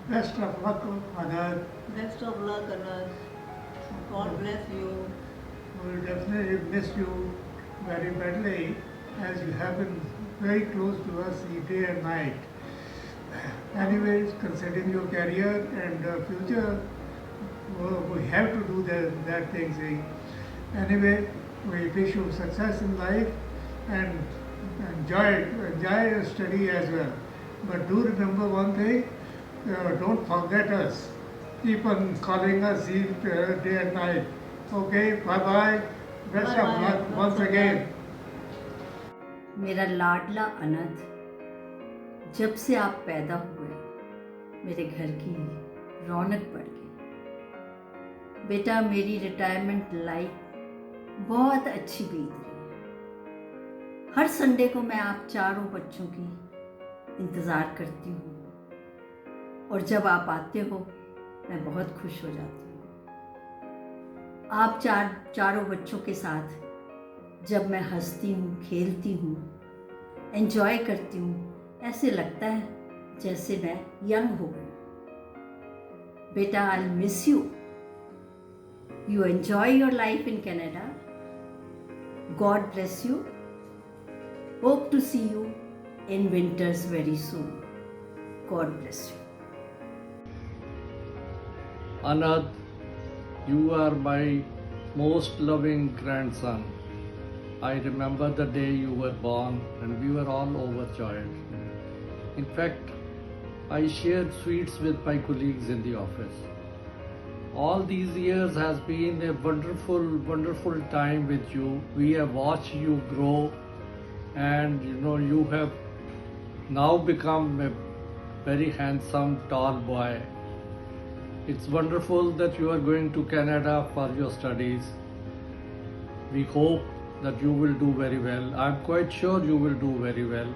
Best of luck, Anand. Best of luck, Anand. God bless you. We will definitely miss you very badly as you have been very close to us day and night. Anyways, considering your career and future, we have to do that thing. Anyway, we wish you success in life and enjoy your study as well. But do remember one thing, don't forget us. Keep on calling us day and night. Okay, bye bye. Best of Bye-bye. luck once again. मेरा लाडला अनंत, जब से आप पैदा हुए मेरे घर की रौनक बढ़ गई। बेटा, मेरी रिटायरमेंट लाइफ बहुत अच्छी बीत रही है। हर संडे को मैं आप चारों बच्चों की इंतज़ार करती हूँ और जब आप आते हो मैं बहुत खुश हो जाती हूँ। आप चारों बच्चों के साथ जब मैं हंसती हूँ, खेलती हूँ, एंजॉय करती हूँ, ऐसे लगता है जैसे मैं यंग हो गई। बेटा, आई miss you. You enjoy your life in Canada. God bless you. Hope to see you in winters very soon. God bless you. Anand, you are my most loving grandson. I remember the day you were born and we were all overjoyed. In fact, I shared sweets with my colleagues in the office. All these years has been a wonderful time with you. We have watched you grow and you have now become a very handsome, tall boy. It's wonderful that you are going to Canada for your studies. We hope that you will do very well. I'm quite sure you will do very well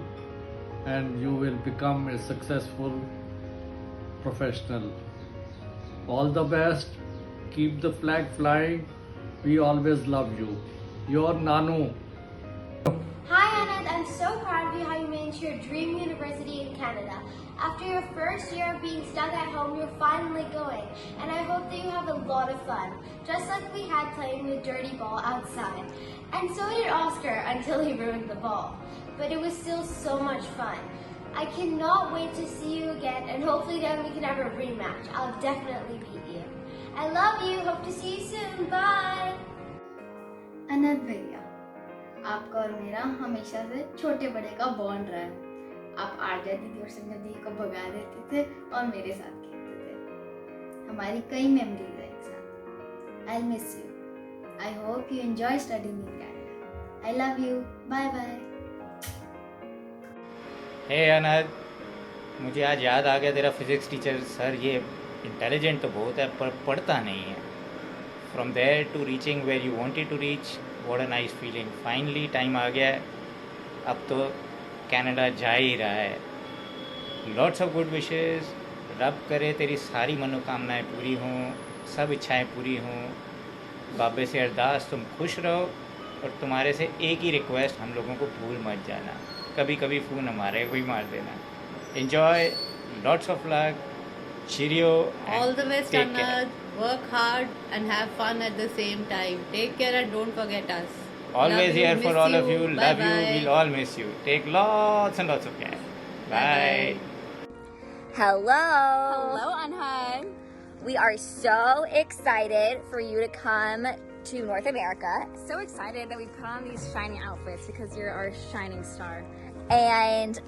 and you will become a successful professional. All the best. Keep the flag flying. We always love you. Your Nanu. Hi Anand, I'm so proud of you how you managed your dream university in Canada. After your first year of being stuck at home, you're finally going. And I hope that you have a lot of fun, just like we had playing the dirty ball outside. And so did Oscar until he ruined the ball. But it was still so much fun. I cannot wait to see you again, and hopefully then we can have a rematch. I'll definitely beat you. I love you. Hope to see you soon. Bye. अनंत भैया, आपका और मेरा हमेशा से छोटे बड़े का bond रहा है। आप आर्या दीदी और संजय दीदी को भगा देते थे और मेरे साथ खेलते थे। हमारी कई मेमोरीज हैं एक साथ। I miss you. I hope you enjoy studying in Canada. I love you. Bye bye. Hey Anant, मुझे आज याद आ गया तेरा फिजिक्स टीचर सर ये इंटेलिजेंट तो बहुत है पर पढ़ता नहीं है। From there to reaching where you wanted to reach, what a nice feeling. Finally time आ गया है, अब तो कनाडा जा ही रहा है। Lots of good wishes. रब करे तेरी सारी मनोकामनाएं पूरी हों, सब इच्छाएं पूरी हों। बाबे से अरदास तुम खुश रहो और तुम्हारे से एक ही रिक्वेस्ट, हम लोगों को भूल मत जाना। कभी कभी फ़ोन हमारे को ही मार देना। Enjoy, lots of luck, cheerio. All the best, take care. Anand. Work hard and have fun at the same time. Take care and don't forget us. Always Love you, here for miss all of you. Love you. Bye-bye. We'll all miss you. Take lots and lots of care. Bye. Hello. Hello, Anhan. We are so excited for you to come to North America. So excited that we put on these shiny outfits because you're our shining star. And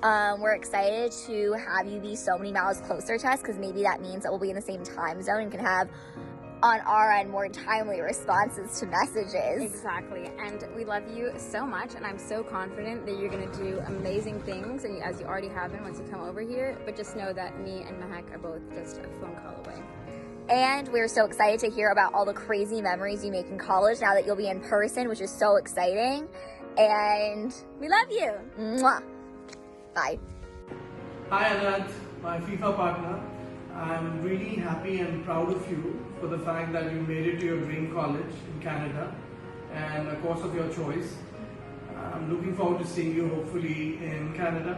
we're excited to have you be so many miles closer to us because maybe that means that we'll be in the same time zone and can have on our end more timely responses to messages. Exactly. And we love you so much, and I'm so confident that you're going to do amazing things, and as you already have been once you come over here. But just know that me and Mahek are both just a phone call away. And we're so excited to hear about all the crazy memories you make in college now that you'll be in person, which is so exciting. And we love you. Mwah. Bye. Hi Anand, my FIFA partner. I'm really happy and proud of you for the fact that you made it to your dream college in Canada and a course of your choice. I'm looking forward to seeing you hopefully in Canada.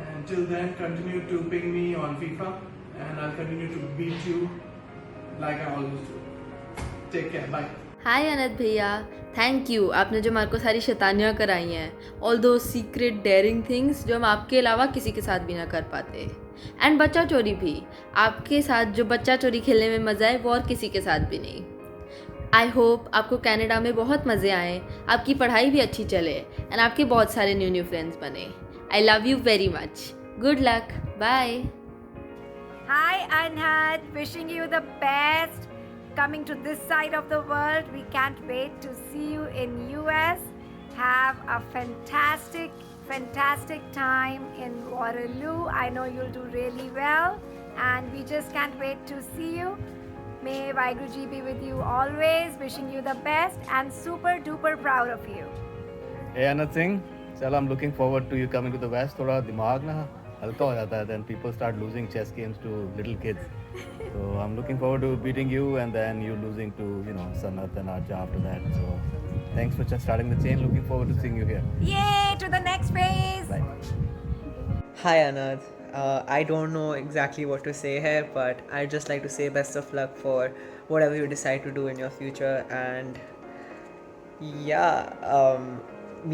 And till then, continue to ping me on FIFA and I'll continue to beat you like I always do. Take care. Bye. हाय अनंत भैया, thank you, आपने जो हमारे को सारी शैतानियाँ कराई हैं, all दो secret dairying things जो हम आपके अलावा किसी के साथ भी ना कर पाते, एंड बच्चा चोरी भी, आपके साथ जो बच्चा चोरी खेलने में मज़ा है वो और किसी के साथ भी नहीं। आई होप आपको कनाडा में बहुत मज़े आए, आपकी पढ़ाई भी अच्छी चले एंड आपके बहुत सारे न्यू फ्रेंड्स बने। I love you very much, good luck, bye. Hi Anhad, wishing you the best. Coming to this side of the world, we can't wait to see you in US. Have a fantastic time in Waterloo. I know you'll do really well, and we just can't wait to see you. May Vaiguruji be with you always. Wishing you the best and super duper proud of you. Hey Anand Singh, चलो I'm looking forward to you coming to the West. थोड़ा दिमाग ना हल्का हो जाता है, then people start losing chess games to little kids. So I'm looking forward to beating you and then you losing to, Sanat and Arja after that. So thanks for just starting the chain. Looking forward to seeing you here. Yay to the next phase. Bye. Hi Anand. I don't know exactly what to say here, but I'd just like to say best of luck for whatever you decide to do in your future. And yeah,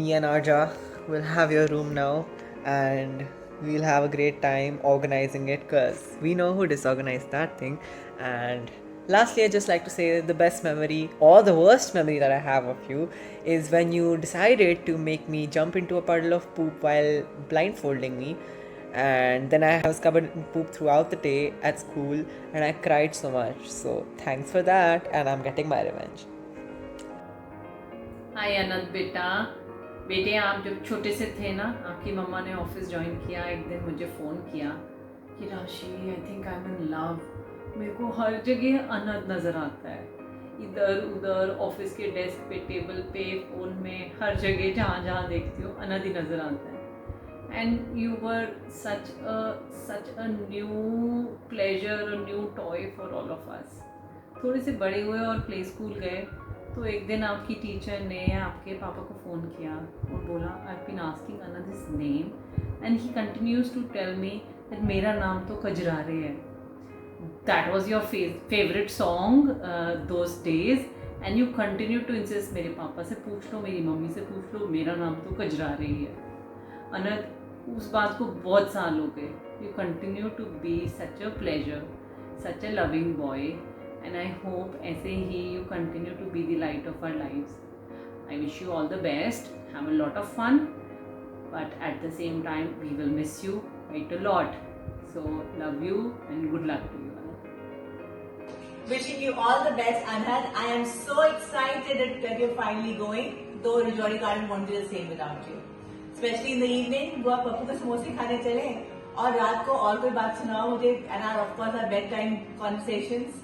me and Arja will have your room now, and we'll have a great time organizing it because we know who disorganized that thing. And lastly, I'd just like to say that the best memory or the worst memory that I have of you is when you decided to make me jump into a puddle of poop while blindfolding me. And then I was covered in poop throughout the day at school and I cried so much. So thanks for that, and I'm getting my revenge. हाय अनंत बेटे आप जब छोटे से थे ना, आपकी मम्मा ने office join किया, एक दिन मुझे फ़ोन किया कि राशि I think I am in love. मेरे को हर जगह अनंत नज़र आता है, इधर उधर, ऑफिस के डेस्क पे, टेबल पे, फ़ोन में, हर जगह जहाँ देखती हो अनंत ही नज़र आता है। And you were such a new pleasure, a new toy for all of us. थोड़े से बड़े हुए और प्ले स्कूल गए तो एक दिन आपकी टीचर ने आपके पापा को फ़ोन किया और बोला I have been asking Anant his name and he continues to tell me that मेरा नाम तो कजरारे है। That was your favourite song those days and you continue to insist, मेरे पापा से पूछ लो, मेरी मम्मी से पूछ लो, मेरा नाम तो कजरारे ही है। अनंत, उस बात को बहुत साल हो गए। You continue to be such a pleasure, such a loving boy, and I hope ऐसे ही you continue to be the light of our lives. I wish you all the best, have a lot of fun, but at the same time we will miss you quite a lot. So love you and good luck to you. Wishing you all the best, Anhad. I am so excited that you're finally going, though Rajouri garden won't be the same without you. Especially in the evening, वो आप पप्पू के समोसे खाने चले और रात को और कोई बात सुनाओ मुझे, and of course our bedtime conversations.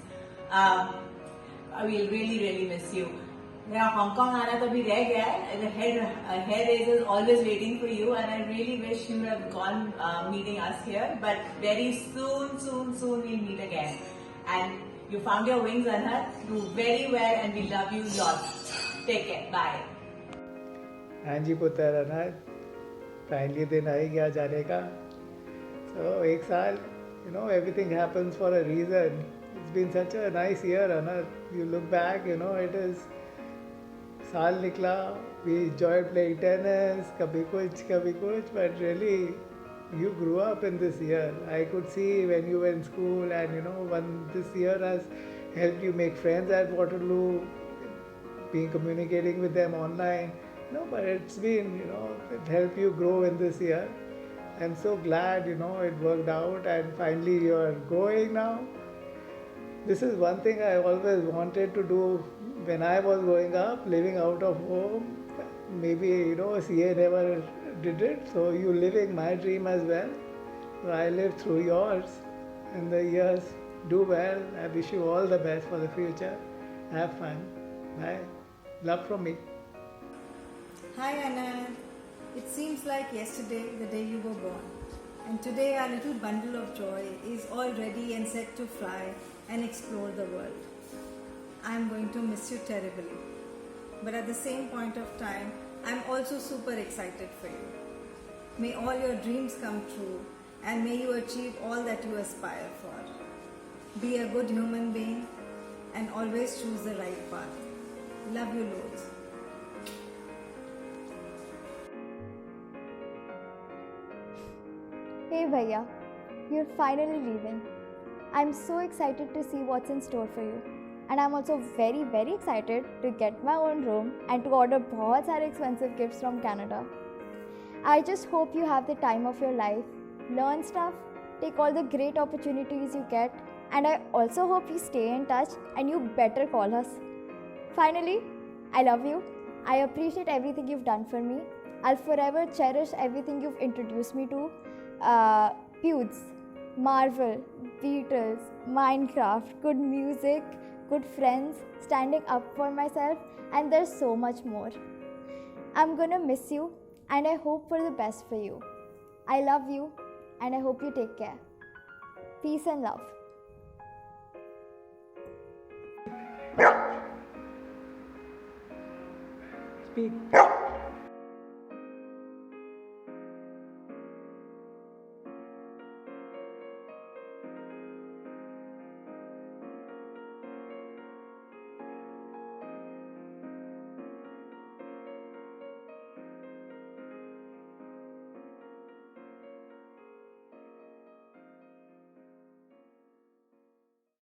I will really miss you. मेरा हांगकांग आना तो अभी रह गया है. The hair raise is always waiting for you, and I really wish you would have gone meeting us here. But very soon we'll meet again. And you found your wings, Anhad. Do very well, and we love you lots. Take care. Bye. हाँ जी पुत्र अनंत, finally दिन आ ही गया जाने का। So एक साल, everything happens for a reason. It's been such a nice year, Anand. You look back, it is साल निकला. We enjoyed playing tennis, कभी कुछ, but really you grew up in this year. I could see when you were in school, and when this year has helped you make friends at Waterloo, being communicating with them online. But it's been, it helped you grow in this year. I'm so glad, it worked out, and finally you're going now. This is one thing I always wanted to do when I was growing up, living out of home. Maybe, CA never did it, so you living my dream as well. So I lived through yours, and the years do well. I wish you all the best for the future. Have fun. Bye. Love from me. Hi Anand. It seems like yesterday, the day you were born. And today our little bundle of joy is all ready and set to fly and explore the world. I am going to miss you terribly. But at the same point of time, I am also super excited for you. May all your dreams come true and may you achieve all that you aspire for. Be a good human being and always choose the right path. Love you loads. Hey Bhaiya, you're finally leaving. I'm so excited to see what's in store for you. And I'm also very excited to get my own room and to order बहुत सारे expensive gifts from Canada. I just hope you have the time of your life, learn stuff, take all the great opportunities you get, and I also hope you stay in touch and you better call us. Finally, I love you. I appreciate everything you've done for me. I'll forever cherish everything you've introduced me to. Pewds, Marvel, Beatles, Minecraft, good music, good friends, standing up for myself, and there's so much more. I'm gonna miss you, and I hope for the best for you. I love you, and I hope you take care. Peace and love. Speak.